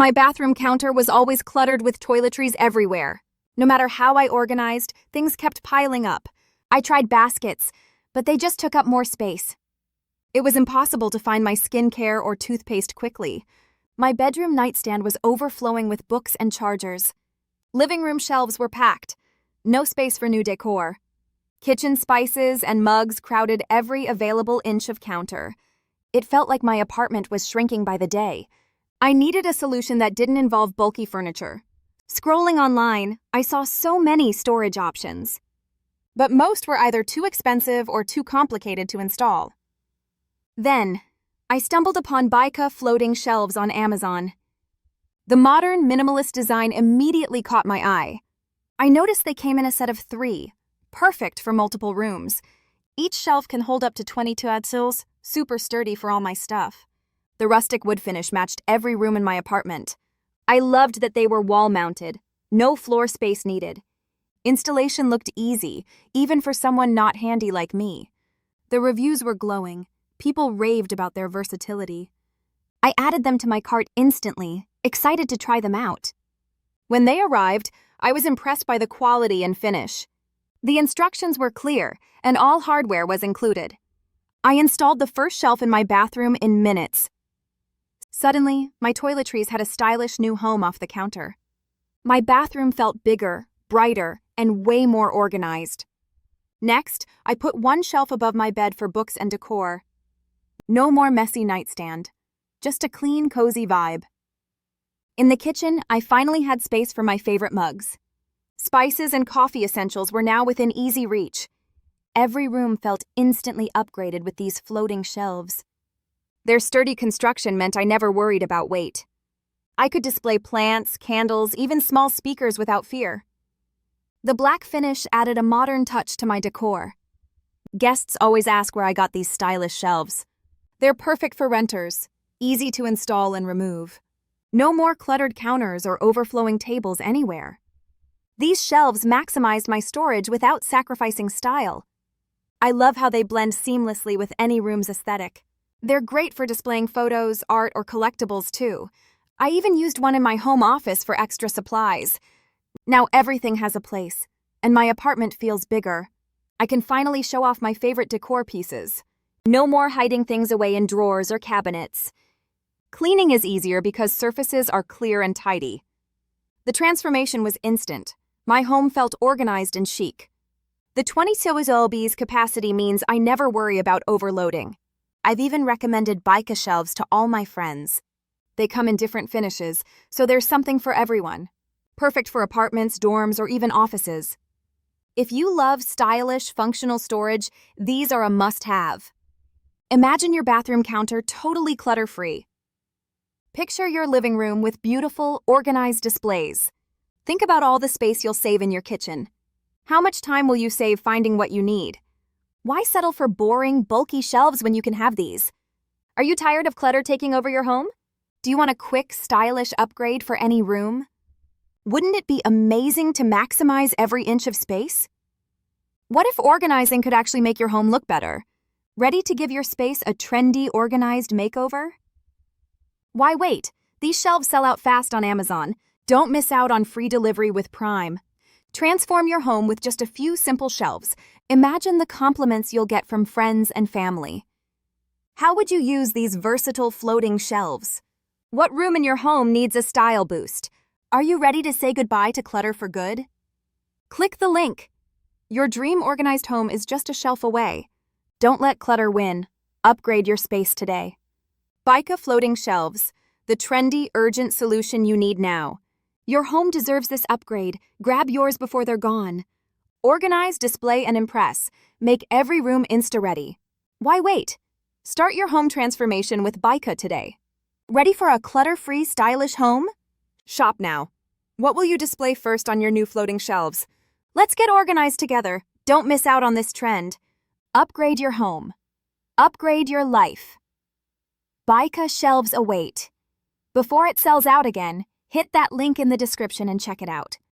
My bathroom counter was always cluttered with toiletries everywhere. No matter how I organized, things kept piling up. I tried baskets, but they just took up more space. It was impossible to find my skincare or toothpaste quickly. My bedroom nightstand was overflowing with books and chargers. Living room shelves were packed. No space for new decor. Kitchen spices and mugs crowded every available inch of counter. It felt like my apartment was shrinking by the day. I needed a solution that didn't involve bulky furniture. Scrolling online, I saw so many storage options. But most were either too expensive or too complicated to install. Then, I stumbled upon BAYKA Floating Shelves on Amazon. The modern, minimalist design immediately caught my eye. I noticed they came in a set of 3, perfect for multiple rooms. Each shelf can hold up to 22 utensils, super sturdy for all my stuff. The rustic wood finish matched every room in my apartment. I loved that they were wall-mounted, no floor space needed. Installation looked easy, even for someone not handy like me. The reviews were glowing. People raved about their versatility. I added them to my cart instantly, excited to try them out. When they arrived, I was impressed by the quality and finish. The instructions were clear, and all hardware was included. I installed the first shelf in my bathroom in minutes. Suddenly, my toiletries had a stylish new home off the counter. My bathroom felt bigger, brighter, and way more organized. Next, I put one shelf above my bed for books and decor. No more messy nightstand, just a clean, cozy vibe. In the kitchen, I finally had space for my favorite mugs. Spices and coffee essentials were now within easy reach. Every room felt instantly upgraded with these floating shelves. Their sturdy construction meant I never worried about weight. I could display plants, candles, even small speakers without fear. The black finish added a modern touch to my decor. Guests always ask where I got these stylish shelves. They're perfect for renters, easy to install and remove. No more cluttered counters or overflowing tables anywhere. These shelves maximized my storage without sacrificing style. I love how they blend seamlessly with any room's aesthetic. They're great for displaying photos, art, or collectibles too. I even used one in my home office for extra supplies. Now everything has a place, and my apartment feels bigger. I can finally show off my favorite decor pieces. No more hiding things away in drawers or cabinets. Cleaning is easier because surfaces are clear and tidy. The transformation was instant. My home felt organized and chic. The 22 lbs capacity means I never worry about overloading. I've even recommended BAYKA shelves to all my friends. They come in different finishes, so there's something for everyone. Perfect for apartments, dorms, or even offices. If you love stylish, functional storage, these are a must-have. Imagine your bathroom counter totally clutter-free. Picture your living room with beautiful, organized displays. Think about all the space you'll save in your kitchen. How much time will you save finding what you need? Why settle for boring, bulky shelves when you can have these? Are you tired of clutter taking over your home? Do you want a quick, stylish upgrade for any room? Wouldn't it be amazing to maximize every inch of space? What if organizing could actually make your home look better? Ready to give your space a trendy, organized makeover? Why wait? These shelves sell out fast on Amazon. Don't miss out on free delivery with Prime. Transform your home with just a few simple shelves. Imagine the compliments you'll get from friends and family. How would you use these versatile floating shelves? What room in your home needs a style boost? Are you ready to say goodbye to clutter for good? Click the link. Your dream organized home is just a shelf away. Don't let clutter win. Upgrade your space today. BAYKA Floating Shelves, the trendy, urgent solution you need now. Your home deserves this upgrade. Grab yours before they're gone. Organize, display, and impress. Make every room Insta-ready. Why wait? Start your home transformation with BAYKA today. Ready for a clutter-free, stylish home? Shop now. What will you display first on your new floating shelves? Let's get organized together. Don't miss out on this trend. Upgrade your home. Upgrade your life. BAYKA shelves await. Before it sells out again, hit that link in the description and check it out.